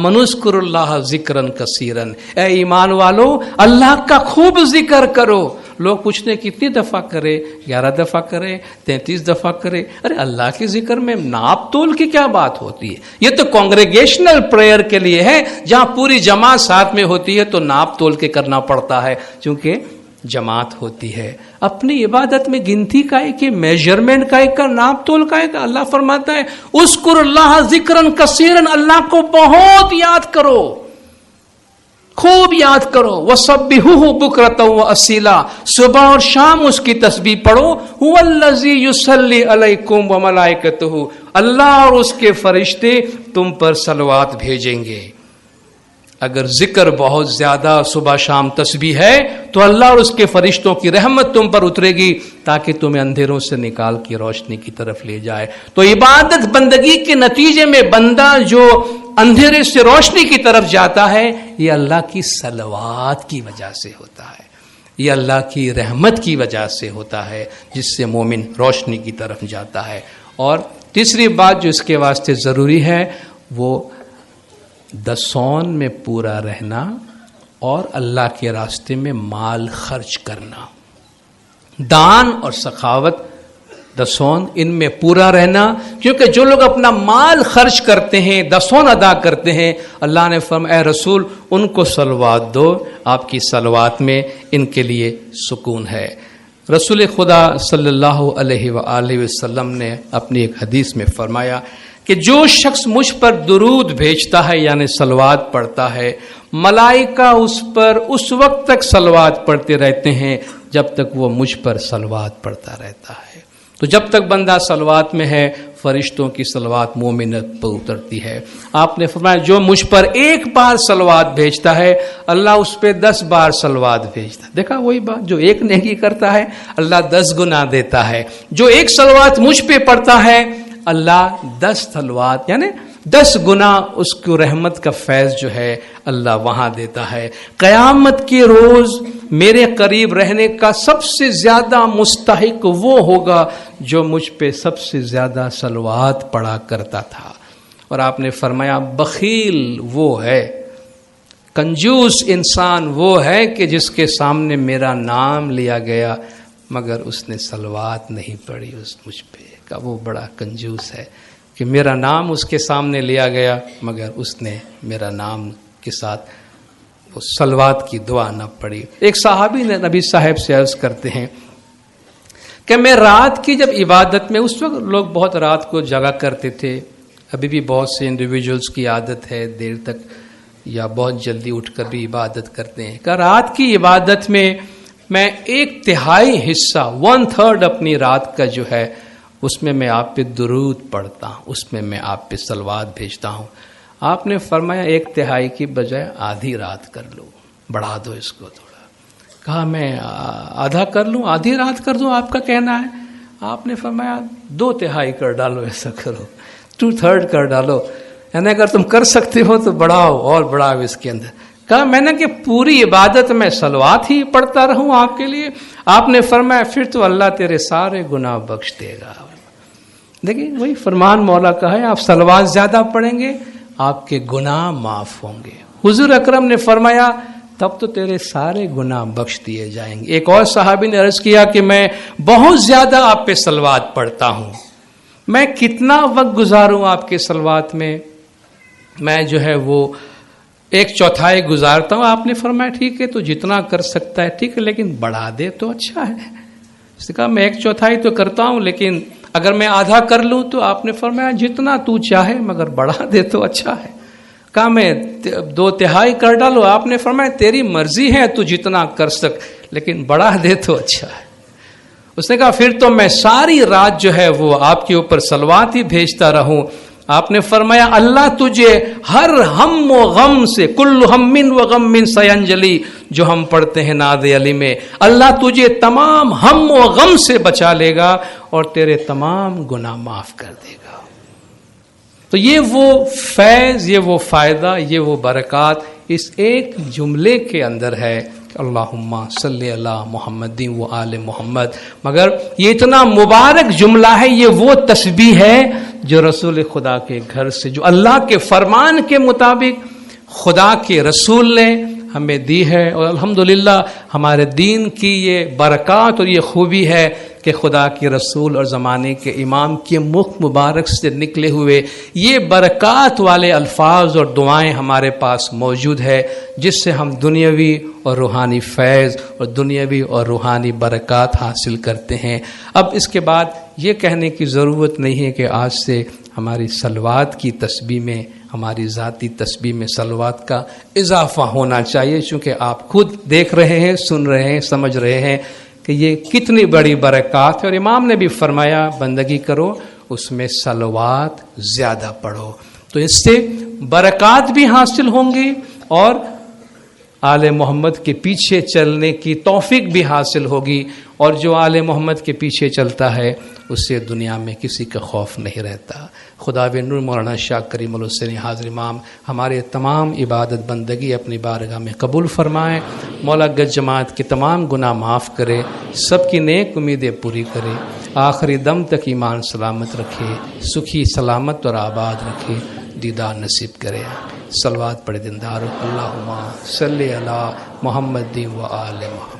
मनुस्कुर अल्लाह ज़िक्रन कसीरन, ए ईमान वालो अल्लाह का खूब जिक्र करो। लोग पूछते हैं कितनी दफा करे, 11 दफा करे, 33 दफा करे। अरे अल्लाह के जिक्र में नाप तोल की क्या बात होती है? ये तो कांग्रेगेशनल प्रेयर के लिए है, जहां पूरी जमात साथ में होती है तो नाप तोल के करना पड़ता है, क्योंकि जमात होती है। अपनी इबादत में गिनती का है कि मेजरमेंट का है, का नाप तोल का है। अल्लाह फरमाता है उस्कुर अल्लाह ज़िक्रन कसीरन, अल्लाह को बहुत याद करो, खूब याद करो। वसब्बिहुहु बुक्रतन व असीला, सुबह और शाम उसकी तस्बीह पढ़ो। हुवल्लज़ी युसल्ली अलैकुम व मलाइकतुहु, अल्लाह और उसके फरिश्ते तुम पर सलवात भेजेंगे। अगर जिक्र बहुत ज्यादा सुबह शाम तस्बीह है तो अल्लाह और उसके फरिश्तों की रहमत तुम पर उतरेगी, ताकि तुम्हें अंधेरों से निकाल के रोशनी की तरफ ले जाए। तो इबादत बंदगी के नतीजे में बंदा जो अंधेरे से रोशनी की तरफ जाता है, ये अल्लाह की सलवात की वजह से होता है, ये अल्लाह की रहमत की वजह से होता है, जिससे मोमिन रोशनी की तरफ जाता है। और तीसरी बात जो इसके वास्ते जरूरी है वो दसौन में पूरा रहना और अल्लाह के रास्ते में माल खर्च करना। दान और सखावत, दसौन, इनमें पूरा रहना। क्योंकि जो लोग अपना माल खर्च करते हैं, दसौन अदा करते हैं, अल्लाह ने फरमाया ए रसूल उनको सलवात दो, आपकी सलवात में इनके लिए सुकून है। रसूल खुदा सल्लल्लाहु अलैहि वसल्लम ने अपनी एक हदीस में फरमाया कि जो शख्स मुझ पर दुरूद भेजता है यानी सलवात पढ़ता है, मलाइका उस पर उस वक्त तक सलवात पढ़ते रहते हैं जब तक वो मुझ पर सलवात पढ़ता रहता है। तो जब तक बंदा सलवात में है, फरिश्तों की सलवात मोमिनत पर उतरती है। आपने फरमाया जो मुझ पर एक बार सलवात भेजता है, अल्लाह उस पर 10 बार सलवात भेजता है। देखा वही बात, जो एक नेकी करता है अल्लाह 10 गुना देता है। जो एक सलवात मुझ पे पढ़ता है, अल्लाह 10 सलवात यानी 10 गुना उसको रहमत का फैज जो है अल्लाह वहां देता है। क़यामत के रोज मेरे करीब रहने का सबसे ज्यादा मुस्तहिक वो होगा जो मुझ पे सबसे ज्यादा सलवात पढ़ा करता था। और आपने फरमाया बखील वो है, कंजूस इंसान वो है कि जिसके सामने मेरा नाम लिया गया मगर उसने सलवात नहीं पढ़ी उस मुझ पे, का वो बड़ा कंजूस है कि मेरा नाम उसके सामने लिया गया मगर उसने मेरा नाम के साथ वो सलवात की दुआ न पढ़ी। एक सहाबी ने नबी साहब से अर्ज करते हैं कि मैं रात की जब इबादत में, उस वक्त लोग बहुत रात को जगा करते थे, अभी भी बहुत से इंडिविजुअल्स की आदत है देर तक या बहुत जल्दी उठकर भी इबादत करते हैं, कि रात की इबादत में मैं 1/3 हिस्सा 1/3 अपनी रात का जो है उसमें मैं आप पे दुरूद पढ़ता हूँ, उसमें मैं आप पे सलवात भेजता हूँ। आपने फरमाया 1/3 की बजाय आधी रात कर लो, बढ़ा दो इसको थोड़ा। कहा मैं आधा कर लूँ, आधी रात कर दूँ, आपका कहना है? आपने फरमाया 2/3 कर डालो, ऐसा करो 2/3 कर डालो, यानी अगर तुम कर सकते हो तो बढ़ाओ और बढ़ाओ इसके अंदर। कहा मैंने कि पूरी इबादत में सलवात ही पढ़ता रहूं आपके लिए? आपने फरमाया फिर तो अल्लाह तेरे सारे गुनाह बख्श देगा। देखिए वही फरमान मौला का है, आप सलवात ज्यादा पढ़ेंगे आपके गुनाह माफ होंगे। हुजूर अकरम ने फरमाया तब तो तेरे सारे गुनाह बख्श दिए जाएंगे। एक और सहाबी ने अर्ज किया कि मैं बहुत ज्यादा आप पे सलवात पढ़ता हूं, मैं कितना वक्त गुजारूं आपके सलवात में? मैं जो है वो 1/4 गुजारता हूं। आपने फरमाया ठीक है तो जितना कर सकता है ठीक है, लेकिन बढ़ा दे तो अच्छा है। उसने कहा मैं 1/4 तो करता हूं, लेकिन अगर मैं आधा कर लूं तो आपने फरमाया जितना तू चाहे मगर बढ़ा दे तो अच्छा है। कहा मैं 2/3 कर डालो, आपने फरमाया तेरी मर्जी है तू जितना कर सक, लेकिन बढ़ा दे तो अच्छा है। उसने कहा फिर तो मैं सारी रात जो है वो आपके ऊपर सलवात ही भेजता रहूं। आपने फरमाया अल्लाह तुझे हर हम व गम से, कुल्लु हम्मिन व गम्मिन सयंजली, जो हम पढ़ते हैं नादे अली में, अल्लाह तुझे तमाम हम व गम से बचा लेगा और तेरे तमाम गुनाह माफ कर देगा। तो ये वो फैज, ये वो फायदा, ये वो बरकत इस एक जुमले के अंदर है, अल्लाहुम्मा सल्ली अला मुहम्मदिन व आले मोहम्मद। मगर ये इतना मुबारक जुमला है, ये वो तस्बीह है जो रसूल खुदा के घर से, जो अल्लाह के फरमान के मुताबिक خدا کے رسول نے ہمیں دی ہے، اور الحمدللہ ہمارے دین کی یہ برکات اور یہ خوبی ہے کہ خدا کے رسول اور زمانے کے امام کے مخ مبارک سے نکلے ہوئے یہ برکات والے الفاظ اور دعائیں ہمارے پاس موجود ہے، جس سے ہم دنیاوی اور روحانی فیض اور دنیاوی اور روحانی برکات حاصل کرتے ہیں۔ اب اس کے بعد یہ کہنے کی ضرورت نہیں ہے کہ آج سے ہماری صلوات کی تسبیح میں، ہماری ذاتی تسبیح میں صلوات کا اضافہ ہونا چاہیے، چونکہ آپ خود دیکھ رہے ہیں، سن رہے ہیں، سمجھ رہے ہیں کہ یہ کتنی بڑی برکات ہے، اور امام نے بھی فرمایا بندگی کرو اس میں صلوات زیادہ پڑھو، تو اس سے برکات بھی حاصل ہوں گی اور آل محمد کے پیچھے چلنے کی توفیق بھی حاصل ہوگی، اور جو آل محمد کے پیچھے چلتا ہے اس سے دنیا میں کسی کا خوف نہیں رہتا۔ خدا نور مولانا شاہ کریم الحسینی حاضر امام ہمارے تمام عبادت بندگی اپنی بارگاہ میں قبول فرمائے، مولا گج جماعت کے تمام گناہ معاف کرے، سب کی نیک امیدیں پوری کرے، آخری دم تک ایمان سلامت رکھے، سکھی سلامت اور آباد رکھے، دیدار نصیب کرے۔ صلوات پڑھے دیندار، اللہم صلی علی محمد و آل محمد۔